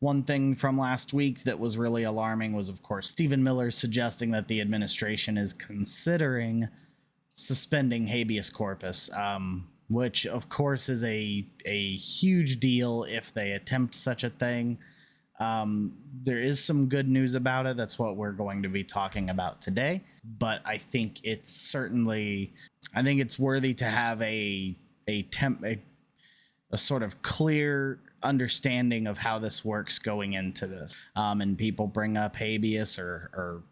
One thing from last week that was really alarming was, of course, Stephen Miller suggesting that the administration is considering suspending habeas corpus, which, of course, is a huge deal if they attempt such a thing. There is some good news about it. That's what we're going to be talking about today. But I think it's worthy to have a sort of clear understanding of how this works going into this. And people bring up habeas or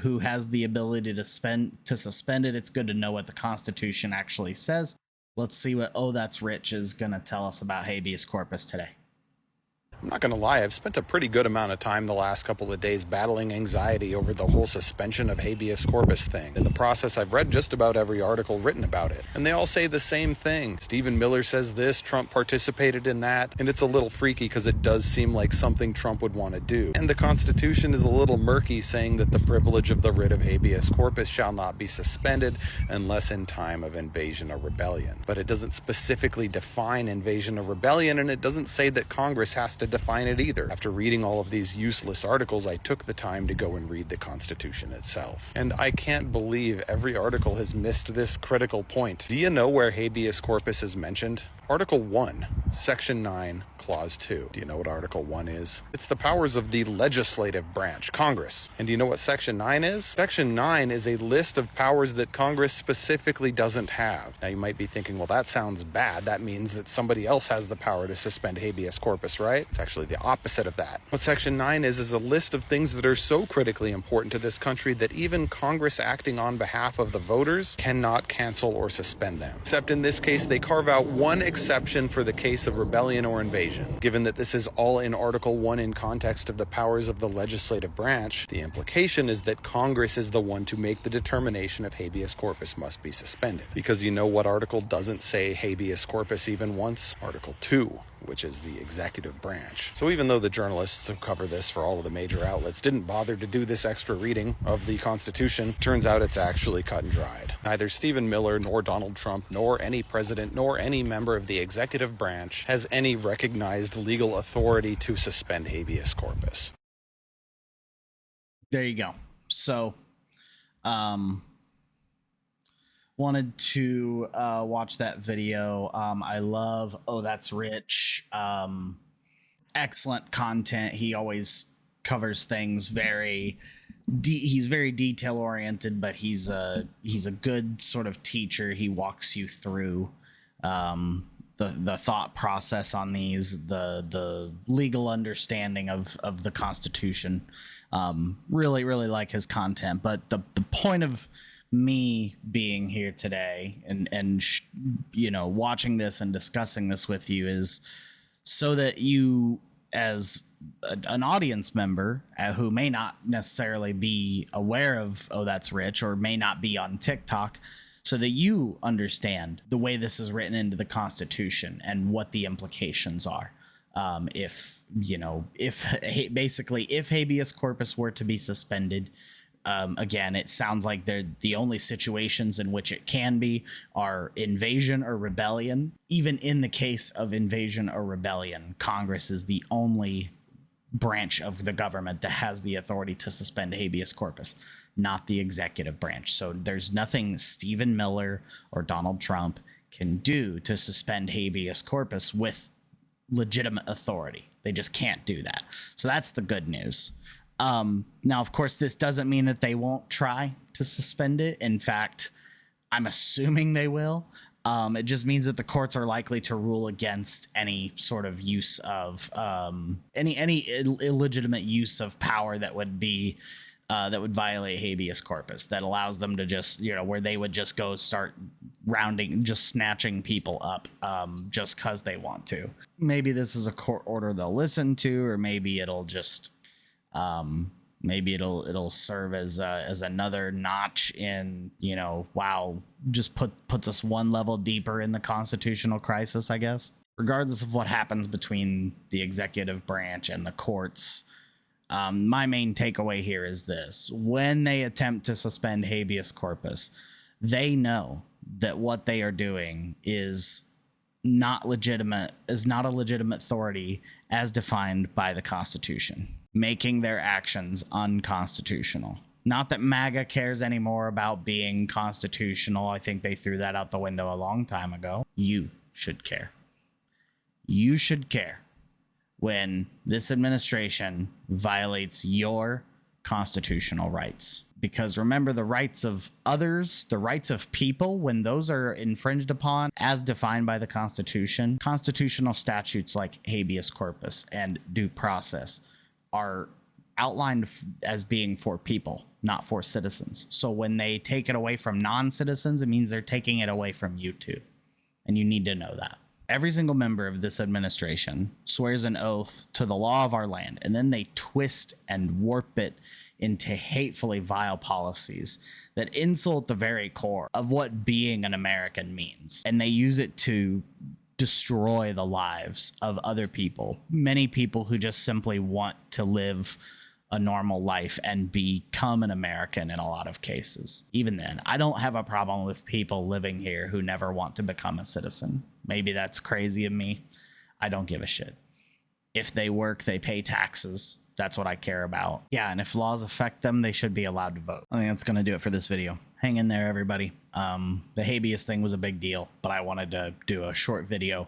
who has the ability to suspend it. It's good to know what the Constitution actually says. Let's see what Oh That's Rich is going to tell us about habeas corpus today. I'm not going to lie, I've spent a pretty good amount of time the last couple of days battling anxiety over the whole suspension of habeas corpus thing. In the process, I've read just about every article written about it, and they all say the same thing. Stephen Miller says this, Trump participated in that, and it's a little freaky because it does seem like something Trump would want to do. And the Constitution is a little murky, saying that the privilege of the writ of habeas corpus shall not be suspended unless in time of invasion or rebellion. But it doesn't specifically define invasion or rebellion, and it doesn't say that Congress has to define it either. After reading all of these useless articles, I took the time to go and read the Constitution itself. And I can't believe every article has missed this critical point. Do you know where habeas corpus is mentioned? Article 1, Section 9, Clause 2. Do you know what Article 1 is? It's the powers of the legislative branch, Congress. And do you know what Section 9 is? Section 9 is a list of powers that Congress specifically doesn't have. Now you might be thinking, well, that sounds bad. That means that somebody else has the power to suspend habeas corpus, right? It's actually the opposite of that. What Section 9 is a list of things that are so critically important to this country that even Congress acting on behalf of the voters cannot cancel or suspend them. Except in this case, they carve out one exception for the case of rebellion or invasion. Given that this is all in Article 1 in context of the powers of the legislative branch, the implication is that Congress is the one to make the determination if habeas corpus must be suspended. Because you know what article doesn't say habeas corpus even once? Article 2, which is the executive branch. So even though the journalists who cover this for all of the major outlets didn't bother to do this extra reading of the Constitution, turns out it's actually cut and dried. Neither Stephen Miller, nor Donald Trump, nor any president, nor any member of the executive branch has any recognized legal authority to suspend habeas corpus. There you go. So, wanted to watch that video. I love Oh That's Rich. Excellent content. He always covers things he's very detail oriented, but he's a good sort of teacher. He walks you through the thought process on these, the legal understanding of the Constitution. Really like his content. But the point of me being here today and watching this and discussing this with you is so that you, as an audience member who may not necessarily be aware of Oh That's Rich or may not be on TikTok, so that you understand the way this is written into the Constitution and what the implications are. If habeas corpus were to be suspended, again, it sounds like the only situations in which it can be are invasion or rebellion. Even in the case of invasion or rebellion, Congress is the only branch of the government that has the authority to suspend habeas corpus, not the executive branch. So there's nothing Stephen Miller or Donald Trump can do to suspend habeas corpus with legitimate authority. They just can't do that. So that's the good news. Now, of course, this doesn't mean that they won't try to suspend it. In fact, I'm assuming they will. It just means that the courts are likely to rule against any sort of use of any illegitimate use of power that would be that would violate habeas corpus, that allows them to just, where they would just go start snatching people up just because they want to. Maybe this is a court order they'll listen to, or maybe it'll just maybe it'll serve as another notch in, just puts us one level deeper in the constitutional crisis, I guess. Regardless of what happens between the executive branch and the courts, my main takeaway here is this: when they attempt to suspend habeas corpus, they know that what they are doing is is not a legitimate authority as defined by the Constitution, making their actions unconstitutional. Not that MAGA cares anymore about being constitutional. I think they threw that out the window a long time ago. You should care. You should care when this administration violates your constitutional rights. Because remember, the rights of others, the rights of people, when those are infringed upon as defined by the Constitution, constitutional statutes like habeas corpus and due process are outlined as being for people, not for citizens. So when they take it away from non-citizens, it means they're taking it away from you too. And you need to know that. Every single member of this administration swears an oath to the law of our land, and then they twist and warp it into hatefully vile policies that insult the very core of what being an American means. And they use it to destroy the lives of other people, many people who just simply want to live a normal life and become an American in a lot of cases. Even then, I don't have a problem with people living here who never want to become a citizen. Maybe that's crazy of me. I don't give a shit. If they work, they pay taxes. That's what I care about. Yeah, and if laws affect them, they should be allowed to vote. I think that's going to do it for this video. Hang in there, everybody. The habeas thing was a big deal, but I wanted to do a short video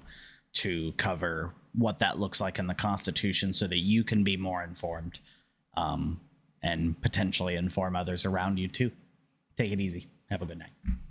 to cover what that looks like in the Constitution so that you can be more informed. And potentially inform others around you too. Take it easy. Have a good night.